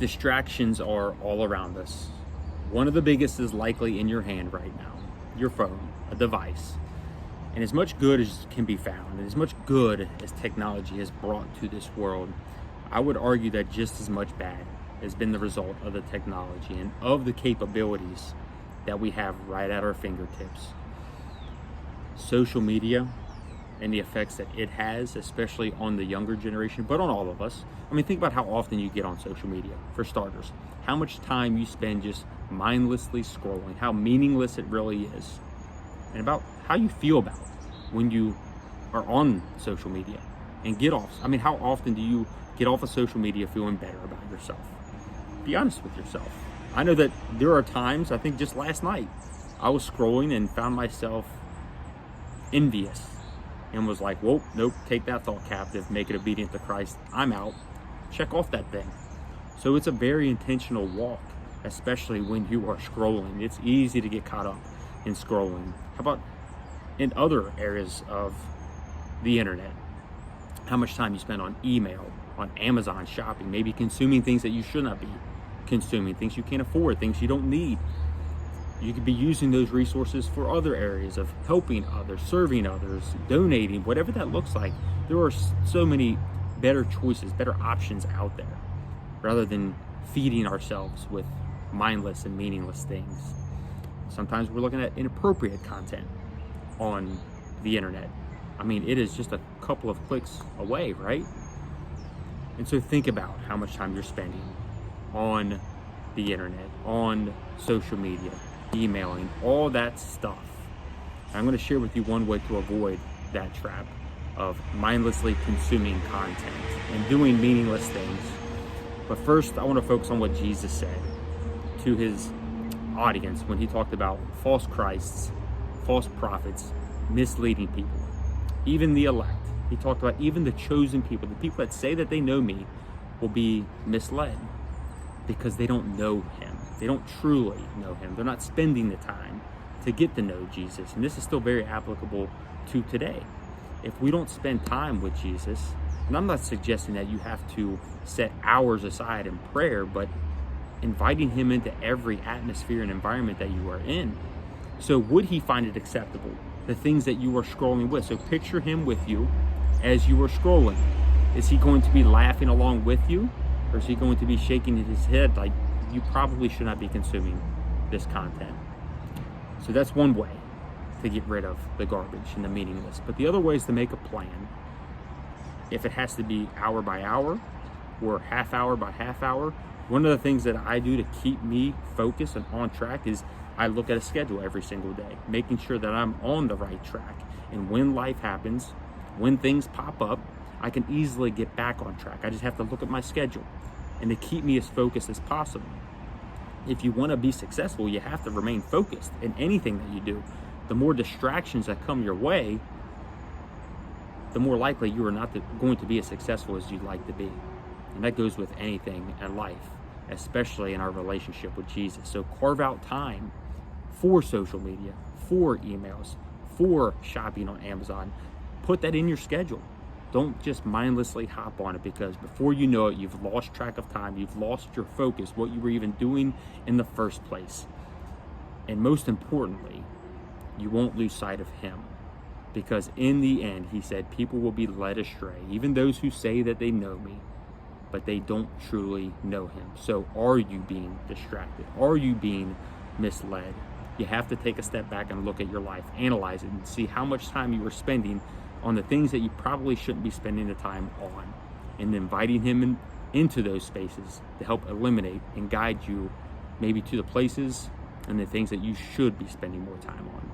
Distractions are all around us. One of the biggest is likely in your hand right now, your phone, a device. And as much good as can be found, and as much good as technology has brought to this world, I would argue that just as much bad has been the result of the technology and of the capabilities that we have right at our fingertips. Social media and the effects that it has, especially on the younger generation, but on all of us. I mean, think about how often you get on social media, for starters. How much time you spend just mindlessly scrolling, how meaningless it really is, and about how you feel about it when you are on social media and get off. I mean, how often do you get off of social media feeling better about yourself? Be honest with yourself. I know that there are times, I think just last night, I was scrolling and found myself envious and was like, whoa, nope, take that thought captive, make it obedient to Christ. I'm out. Check off that thing. So it's a very intentional walk, especially when you are scrolling. It's easy to get caught up in scrolling. How about in other areas of the internet? How much time you spend on email, on Amazon shopping, maybe consuming things that you should not be consuming, things you can't afford, things you don't need. You could be using those resources for other areas of helping others, serving others, donating, whatever that looks like. There are so many better choices, better options out there, rather than feeding ourselves with mindless and meaningless things. Sometimes we're looking at inappropriate content on the internet. I mean, it is just a couple of clicks away, right? And so think about how much time you're spending on the internet, on social media, emailing, all that stuff. I'm going to share with you one way to avoid that trap of mindlessly consuming content and doing meaningless things. But first, I want to focus on what Jesus said to his audience when he talked about false Christs, false prophets, misleading people, even the elect. He talked about even the chosen people, the people that say that they know me, will be misled because they don't know him. They don't truly know him. They're not spending the time to get to know Jesus. And this is still very applicable to today. If we don't spend time with Jesus, and I'm not suggesting that you have to set hours aside in prayer, but inviting him into every atmosphere and environment that you are in. So would he find it acceptable, the things that you are scrolling with? So picture him with you as you are scrolling. Is he going to be laughing along with you? Or is he going to be shaking his head like, you probably should not be consuming this content? So that's one way to get rid of the garbage and the meaningless. But the other way is to make a plan. If it has to be hour by hour or half hour by half hour, one of the things that I do to keep me focused and on track is I look at a schedule every single day, making sure that I'm on the right track. And when life happens, when things pop up, I can easily get back on track. I just have to look at my schedule and to keep me as focused as possible. If you want to be successful, you have to remain focused in anything that you do. The more distractions that come your way, the more likely you are not going to be as successful as you'd like to be. And that goes with anything in life, especially in our relationship with Jesus. So carve out time for social media, for emails, for shopping on Amazon. Put that in your schedule. Don't just mindlessly hop on it, because before you know it, you've lost track of time. You've lost your focus, what you were even doing in the first place. And most importantly, you won't lose sight of him, because in the end, he said, people will be led astray, even those who say that they know me, but they don't truly know him. So are you being distracted? Are you being misled? You have to take a step back and look at your life, analyze it, and see how much time you are spending on the things that you probably shouldn't be spending the time on, and inviting him into those spaces to help eliminate and guide you maybe to the places and the things that you should be spending more time on.